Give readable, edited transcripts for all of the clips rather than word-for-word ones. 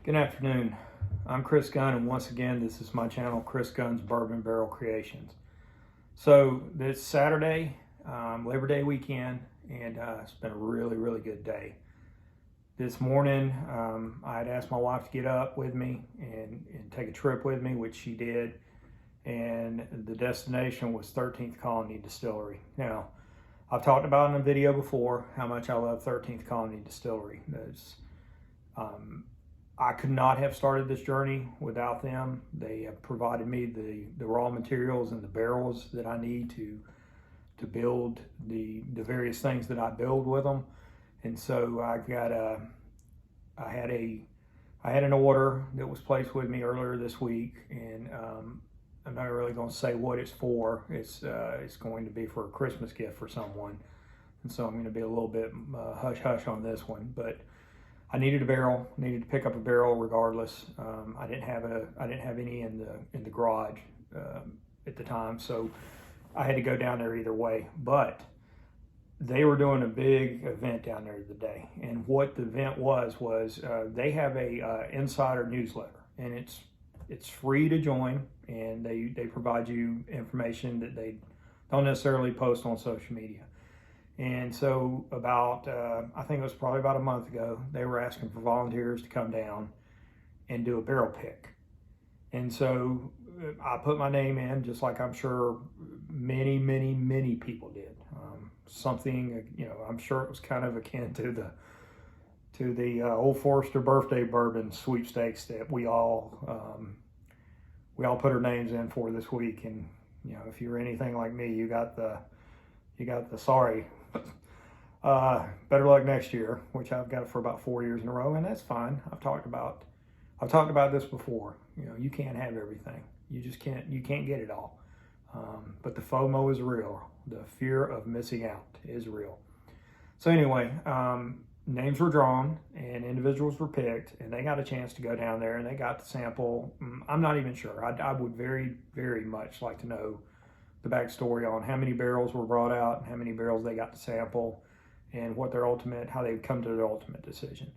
Good afternoon. I'm Chris Gunn, and once again, this is my channel, Chris Gunn's Bourbon Barrel Creations. So this Saturday, Labor Day weekend, and it's been a really good day. This morning, I had asked my wife to get up with me and take a trip with me, which she did. And the destination was 13th Colony Distillery. Now, I've talked about in a video before how much I love 13th Colony Distillery. I could not have started this journey without them. They have provided me the raw materials and the barrels that I need to build the various things that I build with them. And so I had an order that was placed with me earlier this week, and I'm not really going to say what it's for. It's going to be for a Christmas gift for someone, and so I'm going to be a little bit hush hush on this one, but I needed a barrel. Needed to pick up a barrel regardless. I didn't have any in the garage at the time, so I had to go down there either way. But they were doing a big event down there today, and what the event was they have a insider newsletter, and it's free to join, and they provide you information that they don't necessarily post on social media. And so about, I think it was probably about a month ago, they were asking for volunteers to come down and do a barrel pick. And so I put my name in, just like I'm sure many people did. Something, I'm sure it was kind of akin to the Old Forester birthday bourbon sweepstakes that we all put our names in for this week. And if you're anything like me, you got the sorry. Better luck next year, which I've got for about 4 years in a row, and that's fine. I've talked about this before. You can't have everything. You can't get it all. But the FOMO is real. The fear of missing out is real. So anyway, names were drawn and individuals were picked, and they got a chance to go down there and they got to sample. I'm not even sure. I would very much like to know the backstory on how many barrels were brought out and how many barrels they got to sample, and what how they come to their ultimate decision.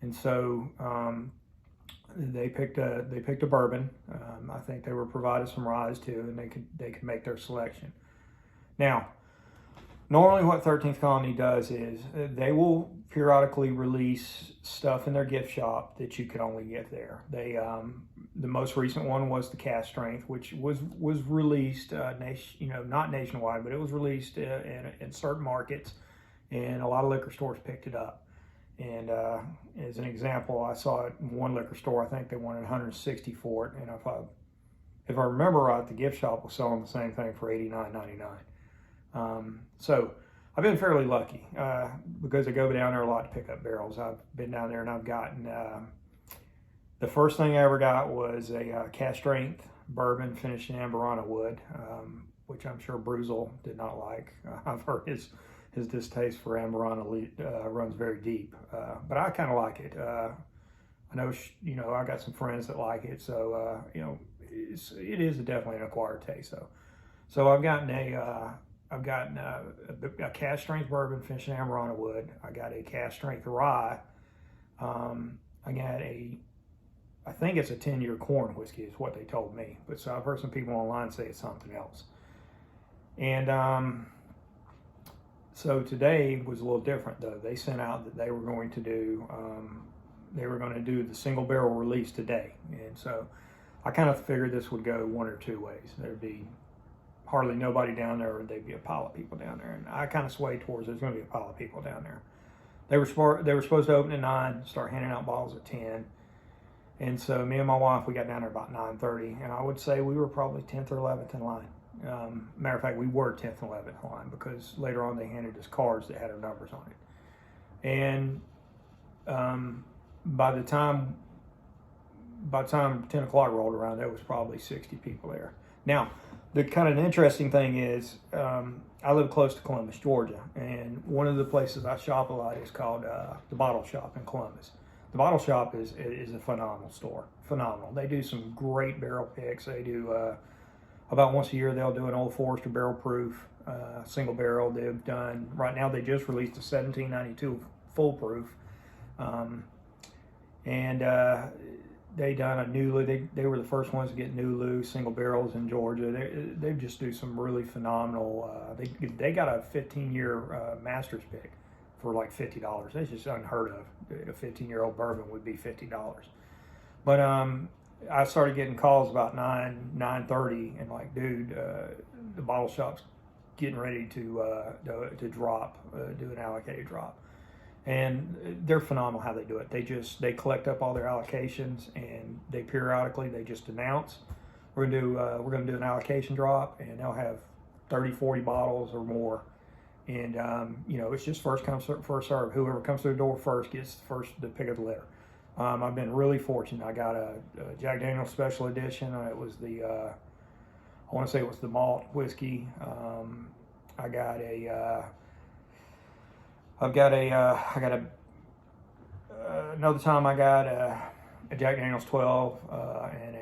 And so they picked a bourbon. I think they were provided some rye too, and they could make their selection. Now, normally what 13th Colony does is they will periodically release stuff in their gift shop that you could only get there. The most recent one was the Cask Strength, which was released, not nationwide, but it was released in certain markets, and a lot of liquor stores picked it up. And as an example, I saw it in one liquor store. I think they wanted $160 for it, and if I remember right, the gift shop was selling the same thing for $89.99. So I've been fairly lucky because I go down there a lot to pick up barrels. I've been down there and I've gotten, the first thing I ever got was a Cask Strength bourbon finished in Amburana wood, which I'm sure Bruzel did not like. I've heard his distaste for Amburana runs very deep, but I kind of like it. I know, I got some friends that like it, so, it is definitely an acquired taste, though. So I've gotten a Cask Strength bourbon finished in Amburana wood. I got a Cask Strength rye. I got I think it's a 10-year corn whiskey is what they told me. But so I've heard some people online say it's something else. And so today was a little different though. They sent out that they were going to do the single barrel release today. And so I kind of figured this would go one or two ways. There'd be hardly nobody down there, or there'd be a pile of people down there. And I kind of swayed towards there's going to be a pile of people down there. They were supposed to open at 9, start handing out bottles at 10. And so me and my wife, we got down there about 9:30, and I would say we were probably 10th or 11th in line. Matter of fact, we were 10th and 11th in line, because later on they handed us cards that had our numbers on it. And by the time 10 o'clock rolled around, there was probably 60 people there. Now, the kind of interesting thing is, I live close to Columbus, Georgia, and one of the places I shop a lot is called the Bottle Shop in Columbus. The Bottle Shop is a phenomenal store. Phenomenal. They do some great barrel picks. They do about once a year they'll do an Old Forester barrel proof single barrel. They've done right now. They just released a 1792 full proof. and they done a Nulu. They were the first ones to get Nulu single barrels in Georgia. They just do some really phenomenal. They got a 15-year master's pick for like $50. That's just unheard of. A 15-year-old bourbon would be $50. But I started getting calls about 9:30, and like, dude, the bottle shop's getting ready to drop, do an allocated drop. And they're phenomenal how they do it. They collect up all their allocations, and they periodically just announce we're gonna do an allocation drop, and they'll have 30, 40 bottles or more. And it's just first come first serve. Whoever comes through the door first gets first to pick up the litter. I've been really fortunate. I got a Jack Daniel's Special Edition. It was I want to say it was the malt whiskey. I got another time I got a Jack Daniel's 12, and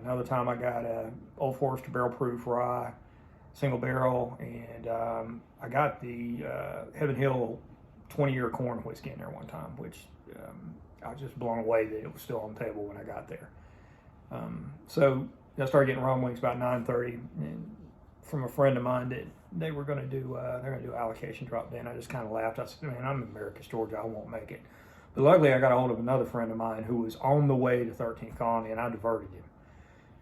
another time I got a Old Forester Barrel Proof Rye single barrel, and I got the Heaven Hill 20-year corn whiskey in there one time, which I was just blown away that it was still on the table when I got there. So I started getting rumblings about 9:30, and from a friend of mine that they were going to do allocation drop day, and I just kind of laughed. I said, man, I'm in Americus, Georgia, I won't make it. But luckily I got a hold of another friend of mine who was on the way to 13th Colony, and I diverted him.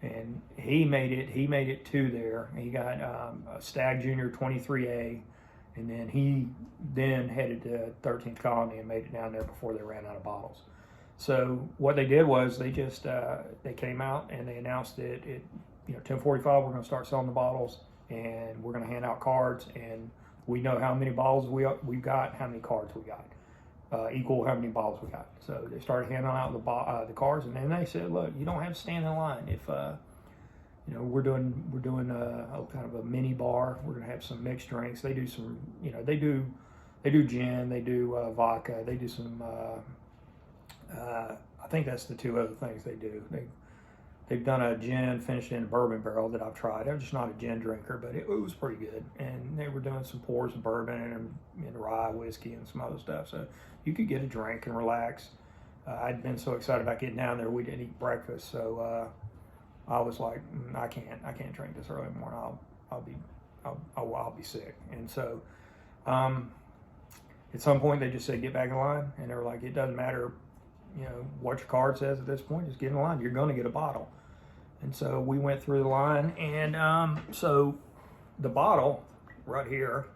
And he made it to there. He got a Stag Junior 23A, and then he headed to 13th Colony and made it down there before they ran out of bottles. So what they did was they just they came out and they announced that 10:45 we're going to start selling the bottles, and we're going to hand out cards, and we know how many bottles we've got, how many cards we got, equal how many bottles we got. So they started handing out the cards, and then they said, look, you don't have to stand in line. If we're doing a kind of a mini bar. We're going to have some mixed drinks. They do some, they do gin, they do vodka, they do some. I think that's the two other things they do. They've done a gin finished in a bourbon barrel that I've tried. I'm just not a gin drinker, but it was pretty good. And they were doing some pours of bourbon and rye whiskey and some other stuff. So you could get a drink and relax. I'd been so excited about getting down there. We didn't eat breakfast, so I was like, I can't drink this early in the morning. I'll be sick. And so at some point they just said, get back in line, and they were like, it doesn't matter what your card says at this point, just get in line, you're going to get a bottle. And so we went through the line, and so the bottle right here,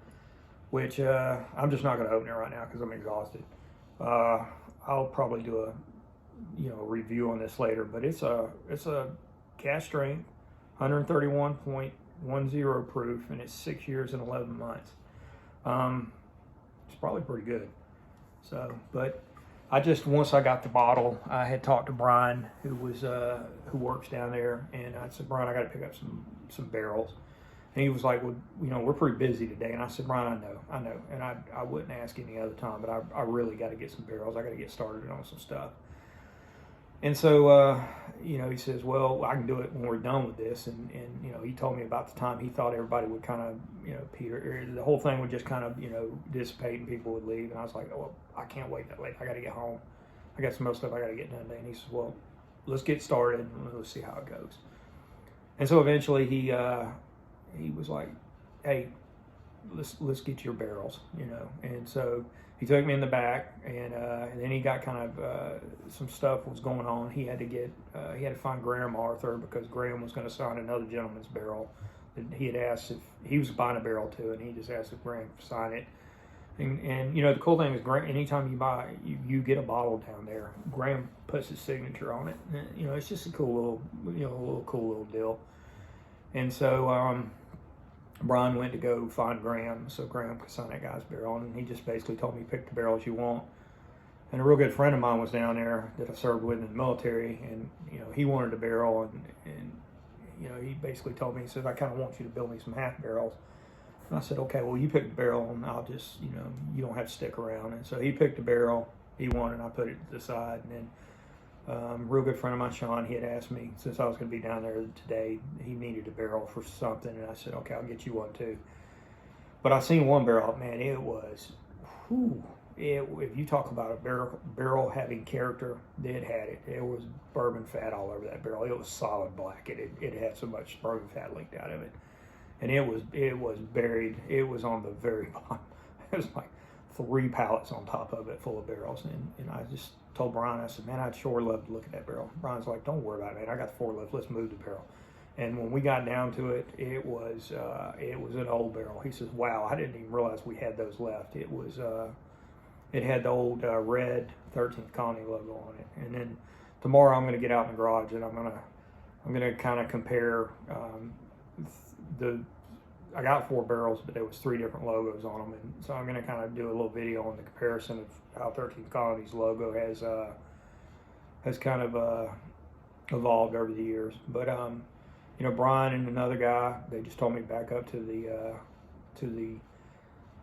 which I'm just not going to open it right now because I'm exhausted. I'll probably do a review on this later, but it's a cask strength 131.10 proof, and it's 6 years and 11 months. It's probably pretty good. So, but once I got the bottle, I had talked to Brian, who works down there, and I said, Brian, I got to pick up some barrels. And he was like, well, we're pretty busy today. And I said, Brian, I know. And I wouldn't ask any other time, but I really got to get some barrels. I got to get started on some stuff. And so, he says, well, I can do it when we're done with this. And he told me about the time he thought everybody would kind of, the whole thing would just kind of, dissipate and people would leave. And I was like, oh, well, I can't wait that late. I got to get home. I got some other stuff I got to get done today. And he says, well, let's get started and let's see how it goes. And so eventually he was like, hey, let's get your barrels, And so he took me in the back, and then he got kind of some stuff was going on. He had to find Graham Arthur because Graham was going to sign another gentleman's barrel. He had asked if he was buying a barrel too, and he just asked if Graham could sign it. And the cool thing is, anytime you get a bottle down there, Graham puts his signature on it. And, it's just a cool little deal. And so Brian went to go find Graham so Graham could sign that guy's barrel, and he just basically told me, pick the barrels you want. And a real good friend of mine was down there that I served with in the military, and he wanted a barrel, and he basically told me, he said, I kind of want you to build me some half barrels. And I said, okay, well, you pick the barrel, and I'll just, you don't have to stick around. And so he picked a barrel he wanted, and I put it to the side. And then real good friend of mine, Sean, he had asked me, since I was going to be down there today, he needed a barrel for something, and I said, okay, I'll get you one too. But I seen one barrel, man, it was, if you talk about a barrel having character, it had it. It was bourbon fat all over that barrel. It was solid black. It had so much bourbon fat leaked out of it, and it was buried. It was on the very bottom. It was like 3 pallets on top of it full of barrels, and I just told Brian, I said, man, I'd sure love to look at that barrel. Brian's like, don't worry about it, man. I got the forklift. Let's move the barrel. And when we got down to it, it was an old barrel. He says, wow, I didn't even realize we had those left. It was it had the old red 13th Colony logo on it. And then tomorrow I'm going to get out in the garage and I'm going to kind of compare I got 4 barrels, but there was 3 different logos on them, and so I'm going to kind of do a little video on the comparison of how 13th Colony's logo has kind of evolved over the years. But you know, Brian and another guy, they just told me to back up to the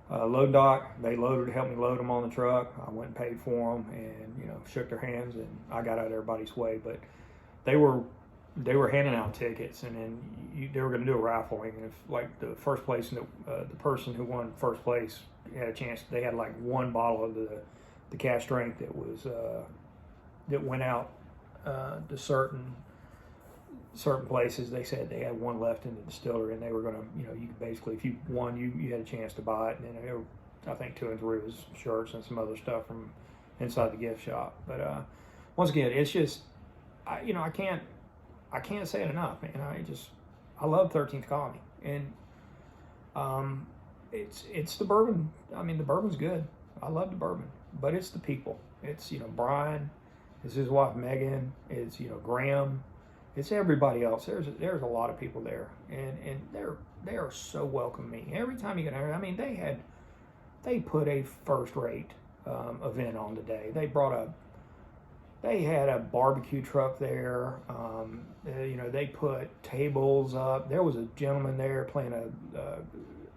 load dock. They helped me load them on the truck. I went and paid for them, and you know, shook their hands, and I got out of everybody's way. But they were handing out tickets, and then they were going to do a raffle. And if like the first place, the person who won first place had a chance, they had like 1 bottle of the cask strength that was that went out to certain places. They said they had 1 left in the distillery, and they were going to, you know, you could basically, if you won, you had a chance to buy it. And then I think 2 and 3 was shirts and some other stuff from inside the gift shop. But once again, it's just, you know, I can't say it enough, man. I love 13th Colony, and it's the bourbon. I mean, the bourbon's good. I love the bourbon, but it's the people. It's, you know, Brian, it's his wife Megan, it's, you know, Graham, it's everybody else. There's a lot of people there, and they are so welcoming. Every time you get there, I mean, they put a first rate event on today. They had a barbecue truck there. You know, they put tables up. There was a gentleman there playing a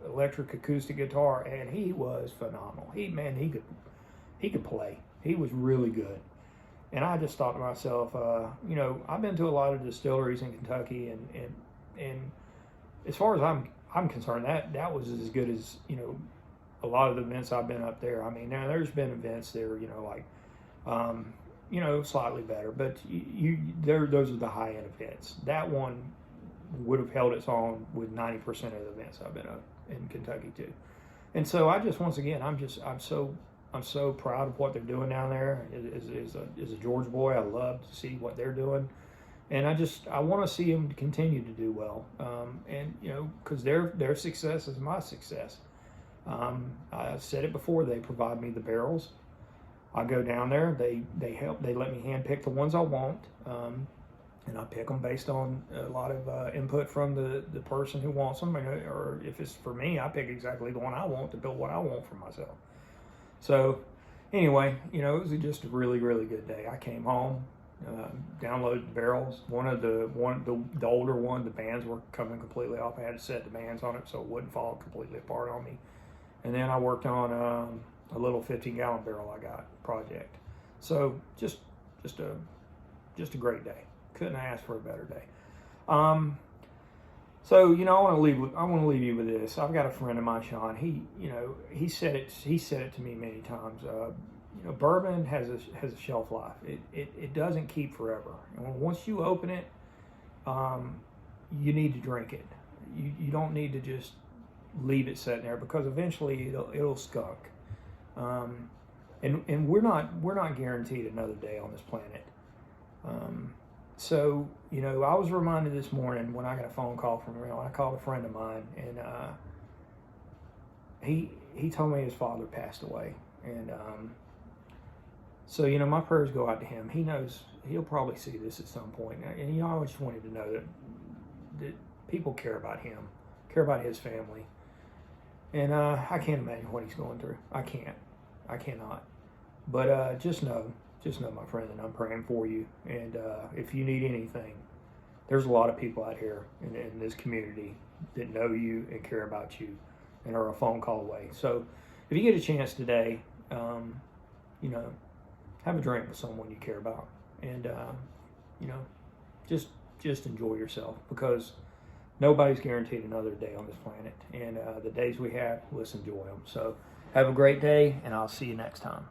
electric acoustic guitar, and he was phenomenal. He could play. He was really good. And I just thought to myself, you know, I've been to a lot of distilleries in Kentucky, and as far as I'm concerned, that was as good as, you know, a lot of the events I've been up there. I mean, now there's been events there, you know, like you know, slightly better, but those are the high-end events. That one would have held its own with 90% of the events I've been up in Kentucky too. And so I just, once again, I'm so proud of what they're doing down there. As a Georgia boy, I love to see what they're doing, and I want to see them continue to do well. And you know, because their success is my success. I said it before. They provide me the barrels. I go down there, they let me hand pick the ones I want, and I pick them based on a lot of input from the person who wants them, or if it's for me, I pick exactly the one I want to build what I want for myself. So anyway, you know, it was just a really, really good day. I came home, downloaded the barrels. The older one, the bands were coming completely off. I had to set the bands on it so it wouldn't fall completely apart on me. And then I worked on a little 15-gallon barrel I got project. So just a great day. Couldn't ask for a better day. So you know, I want to leave you with this. I've got a friend of mine, Sean. He said it to me many times. You know, bourbon has a shelf life. It doesn't keep forever. And once you open it, you need to drink it. You don't need to just leave it sitting there, because eventually it'll skunk. And we're not guaranteed another day on this planet. So, you know, I was reminded this morning when I got a phone call from him. I called a friend of mine, and he told me his father passed away. And so, you know, my prayers go out to him. He knows he'll probably see this at some point. And you know, I just wanted to know that people care about him, care about his family. And I can't imagine what he's going through. I cannot. But just know, my friend, that I'm praying for you. And if you need anything, there's a lot of people out here in this community that know you and care about you and are a phone call away. So if you get a chance today, you know, have a drink with someone you care about, and you know, just enjoy yourself, because nobody's guaranteed another day on this planet, and the days we have, let's enjoy them. So Have a great day, and I'll see you next time.